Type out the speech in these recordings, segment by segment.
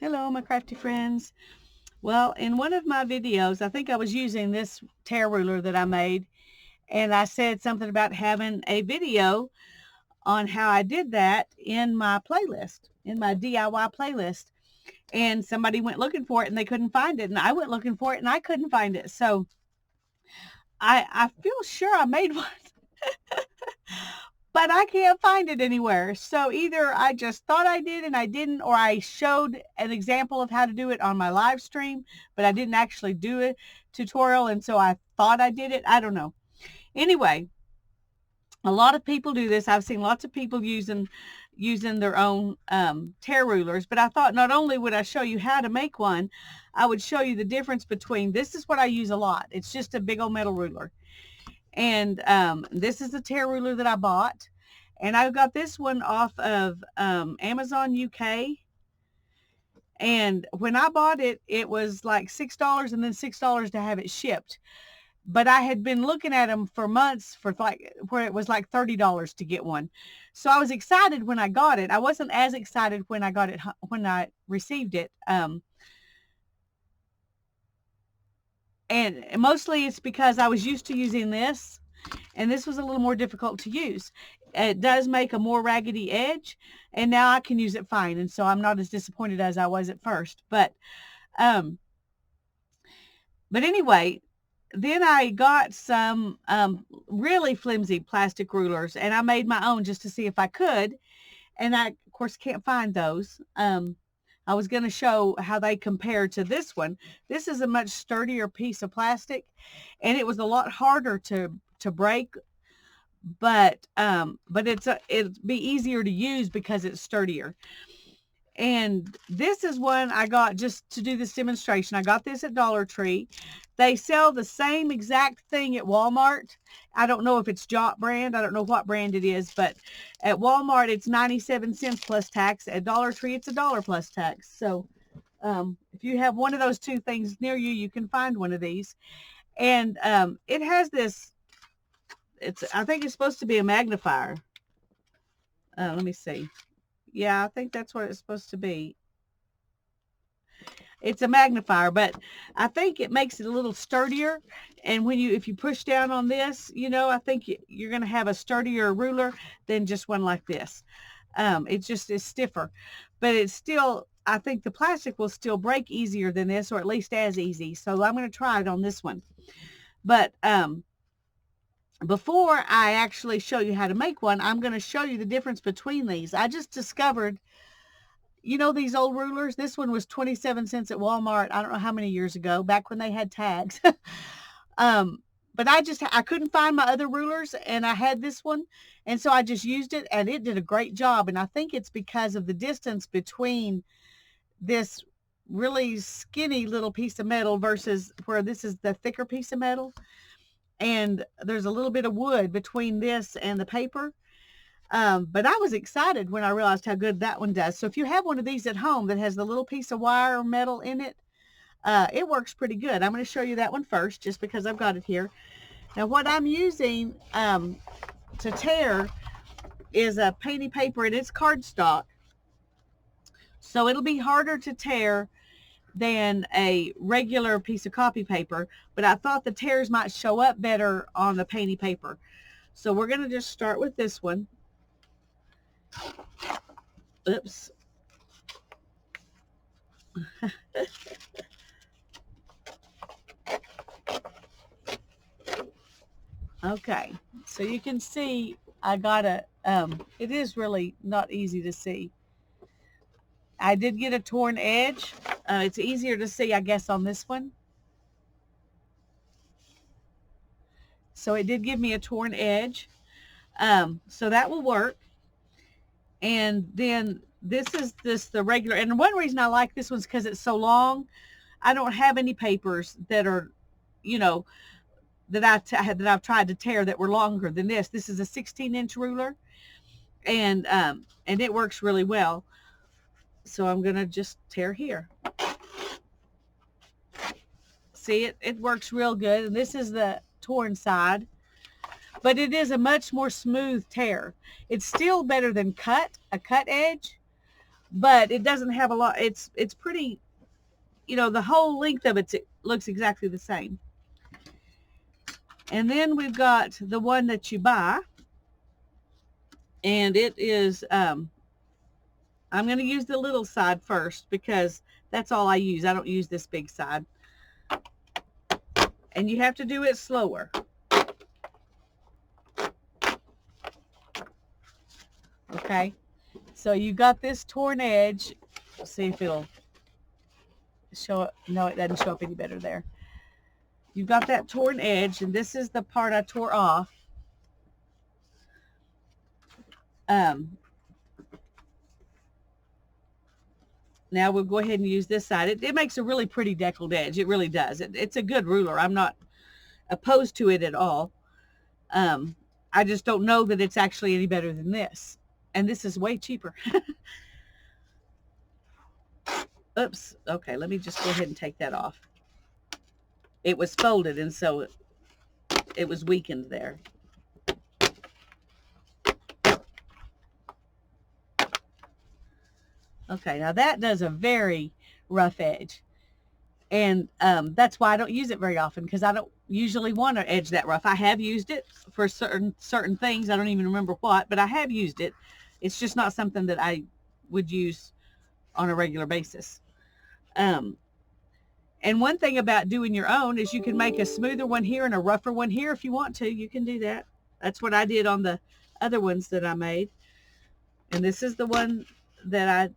Hello, my crafty friends. Well, in one of my videos, I think I was using this tear ruler that I made, and I said something about having a video on how I did that in my playlist, in my DIY playlist. And somebody went looking for it and they couldn't find it. And I went looking for it and I couldn't find it. So I feel sure I made one, but I can't find it anywhere. So either I just thought I did and I didn't, or I showed an example of how to do it on my live stream, but I didn't actually do a tutorial. And so I thought I did it. I don't know. Anyway, a lot of people do this. I've seen lots of people using their own tear rulers, but I thought not only would I show you how to make one, I would show you the difference between, this is what I use a lot. It's just a big old metal ruler. And this is the tear ruler that I bought. And I got this one off of Amazon UK. And when I bought it, it was like $6 and then $6 to have it shipped. But I had been looking at them for months for where it was like $30 to get one. So I was excited when I got it. I wasn't as excited when I got it, when I received it. And mostly it's because I was used to using this, and this was a little more difficult to use. It does make a more raggedy edge, and now I can use it fine. And so I'm not as disappointed as I was at first. But anyway, then I got some really flimsy plastic rulers, and I made my own just to see if I could. And I, of course, can't find those. I was going to show how they compare to this one. This is a much sturdier piece of plastic, and it was a lot harder to break, but it'd be easier to use because it's sturdier. And this is one I got just to do this demonstration. I got this at Dollar Tree. They sell the same exact thing at Walmart. I don't know if it's Jot brand. I don't know what brand it is, but at Walmart, it's 97 cents plus tax. At Dollar Tree, it's $1 plus tax. So if you have one of those two things near you, you can find one of these. And it has this, I think it's supposed to be a magnifier. Let me see. Yeah, I think that's what it's supposed to be. It's a magnifier, but I think it makes it a little sturdier. And if you push down on this, I think you're going to have a sturdier ruler than just one like this. It just is stiffer, but it's still, I think the plastic will still break easier than this, or at least as easy. So I'm going to try it on this one. But before I actually show you how to make one, I'm going to show you the difference between these. I just discovered, these old rulers, this one was 27 cents at Walmart. I don't know how many years ago, back when they had tags. But I couldn't find my other rulers, and I had this one. And so I just used it, and it did a great job. And I think it's because of the distance between this really skinny little piece of metal versus where this is the thicker piece of metal. And there's a little bit of wood between this and the paper. But I was excited when I realized how good that one does. So if you have one of these at home that has the little piece of wire or metal in it, it works pretty good. I'm going to show you that one first, just because I've got it here. Now what I'm using to tear is a painty paper, and it's cardstock. So it'll be harder to tear than a regular piece of copy paper, but I thought the tears might show up better on the painty paper. So we're going to just start with this one. Oops. Okay, so you can see I got it is really not easy to see. I did get a torn edge. It's easier to see, I guess, on this one. So it did give me a torn edge. So that will work. And then this is the regular. And one reason I like this one is because it's so long. I don't have any papers that are, that I've tried to tear that were longer than this. This is a 16-inch ruler, and it works really well. So I'm going to just tear here. See, it works real good. And this is the torn side, but it is a much more smooth tear. It's still better than a cut edge, but it doesn't have a lot. It's pretty, the whole length of it looks exactly the same. And then we've got the one that you buy, and it is, I'm going to use the little side first because that's all I use. I don't use this big side. And you have to do it slower. Okay, so you got this torn edge. Let's see if it'll show up. No, it doesn't show up any better there. You've got that torn edge, and this is the part I tore off. Now we'll go ahead and use this side. It makes a really pretty deckled edge. It really does. It's a good ruler. I'm not opposed to it at all. I just don't know that it's actually any better than this. And this is way cheaper. Oops. Okay, let me just go ahead and take that off. It was folded, and so it was weakened there. Okay, now that does a very rough edge. And that's why I don't use it very often, because I don't usually want to edge that rough. I have used it for certain things. I don't even remember what, but I have used it. It's just not something that I would use on a regular basis. And one thing about doing your own is you can make a smoother one here and a rougher one here if you want to. You can do that. That's what I did on the other ones that I made. And this is the one that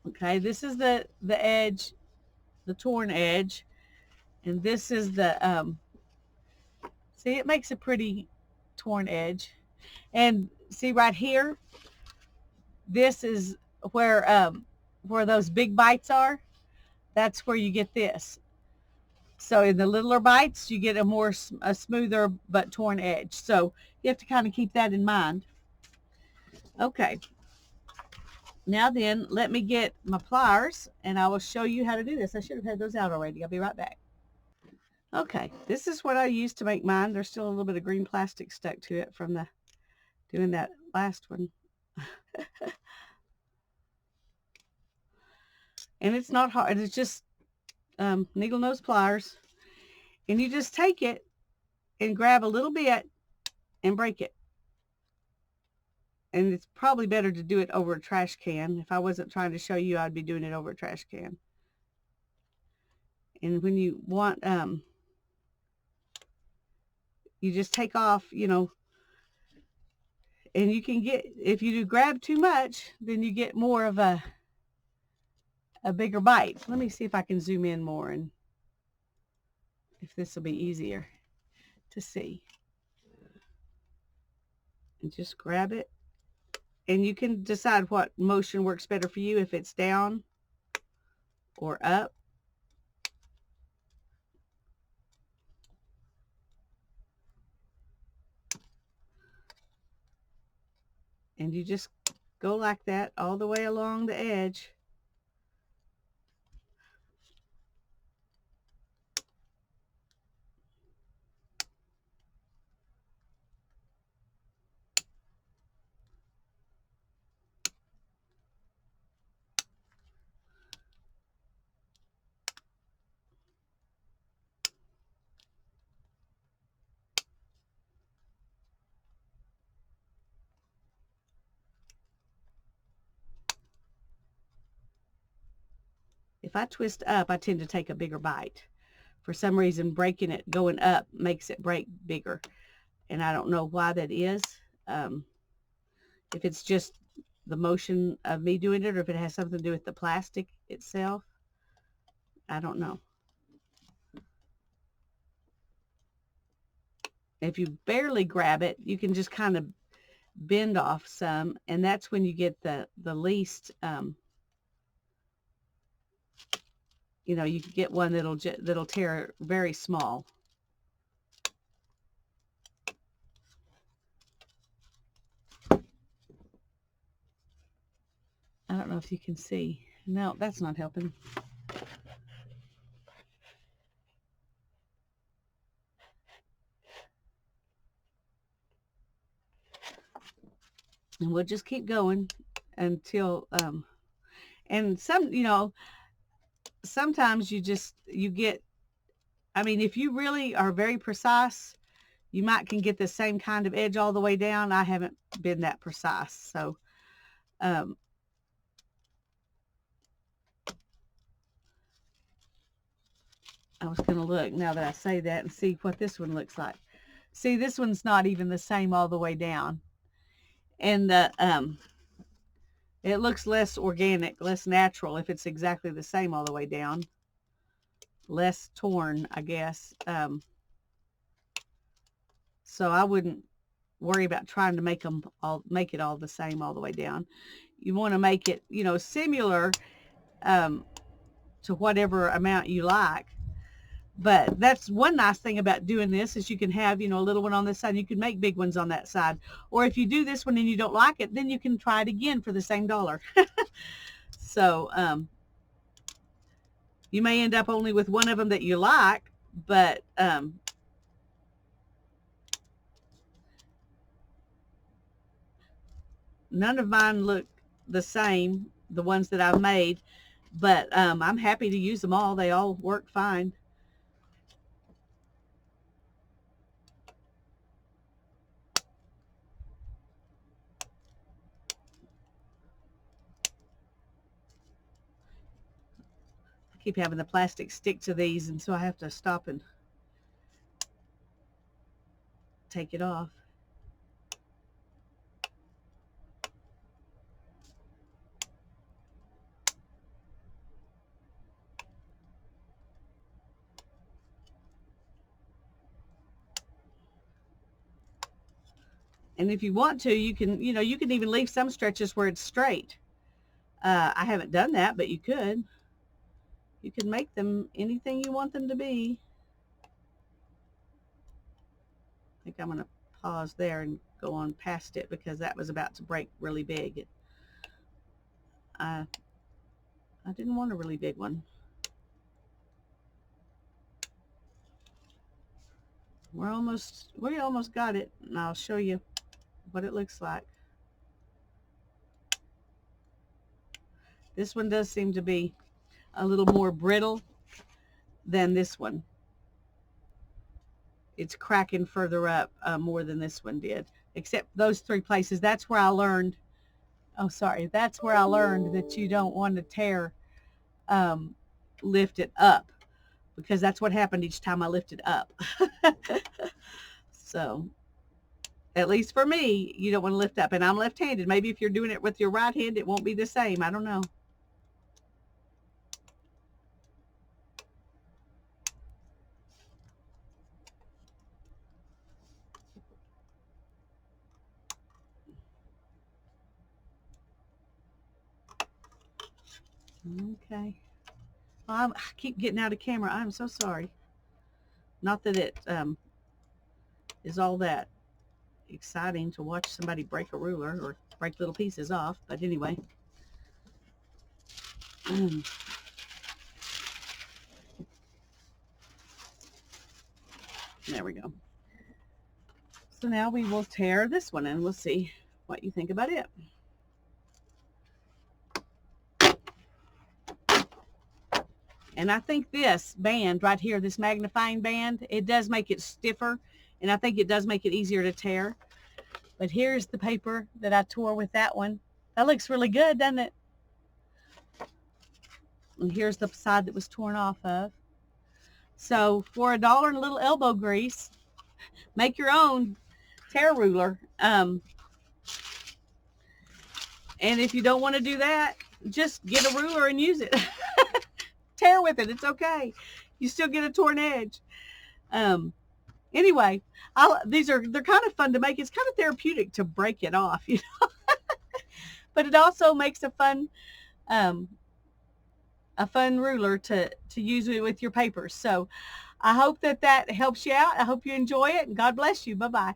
okay, this is the edge, the torn edge. And this is the, see, it makes a pretty torn edge. And see right here, this is where those big bites are. That's where you get this. So in the littler bites, you get a smoother but torn edge. So you have to kind of keep that in mind. Okay. Now then, let me get my pliers, and I will show you how to do this. I should have had those out already. I'll be right back. Okay, this is what I used to make mine. There's still a little bit of green plastic stuck to it from doing that last one. And it's not hard. It's just needle nose pliers. And you just take it and grab a little bit and break it. And it's probably better to do it over a trash can. If I wasn't trying to show you, I'd be doing it over a trash can. And when you want, you just take off, and you can get, if you do grab too much, then you get more of a bigger bite. Let me see if I can zoom in more and if this will be easier to see. And just grab it. And you can decide what motion works better for you, if it's down or up. And you just go like that all the way along the edge. If I twist up, I tend to take a bigger bite. For some reason, breaking it, going up, makes it break bigger. And I don't know why that is. If it's just the motion of me doing it, or if it has something to do with the plastic itself. I don't know. If you barely grab it, you can just kind of bend off some, and that's when you get the least, you can get one that'll tear very small. I don't know if you can see. No, that's not helping. And we'll just keep going until, and sometimes you get, I mean, if you really are very precise, you might can get the same kind of edge all the way down. I haven't been that precise. So, um, I was going to look now that I say that and see what this one looks like. See, this one's not even the same all the way down. And it looks less organic, less natural if it's exactly the same all the way down. Less torn, I guess. So I wouldn't worry about trying to make it all the same all the way down. You want to make it, similar to whatever amount you like. But that's one nice thing about doing this is you can have, a little one on this side. And you can make big ones on that side. Or if you do this one and you don't like it, then you can try it again for the same dollar. So you may end up only with one of them that you like, but none of mine look the same, the ones that I've made. But I'm happy to use them all. They all work fine. Keep having the plastic stick to these, and so I have to stop and take it off. And if you want to, you can even leave some stretches where it's straight. I haven't done that, but you could. You can make them anything you want them to be. I think I'm going to pause there and go on past it because that was about to break really big. I didn't want a really big one. We almost got it, and I'll show you what it looks like. This one does seem to be a little more brittle than this one. It's cracking further up more than this one did, except those three places. That's where I learned, that's where I learned that you don't want to tear, lift it up, because that's what happened each time I lifted up. So, at least for me, you don't want to lift up. And I'm left-handed. Maybe if you're doing it with your right hand, it won't be the same. I don't know. Okay. Well, I keep getting out of camera. I'm so sorry. Not that it is all that exciting to watch somebody break a ruler or break little pieces off, but anyway. There we go. So now we will tear this one and we'll see what you think about it. And I think this band right here, this magnifying band, it does make it stiffer, and I think it does make it easier to tear. But here's the paper that I tore with that one. That looks really good, doesn't it? And here's the side that was torn off of. So for $1 and a little elbow grease, make your own tear ruler. And if you don't want to do that, just get a ruler and use it. Tear with it. It's okay. You still get a torn edge. Anyway, they're kind of fun to make. It's kind of therapeutic to break it off, but it also makes a fun ruler to use with your papers. So I hope that helps you out. I hope you enjoy it, and God bless you. Bye-bye.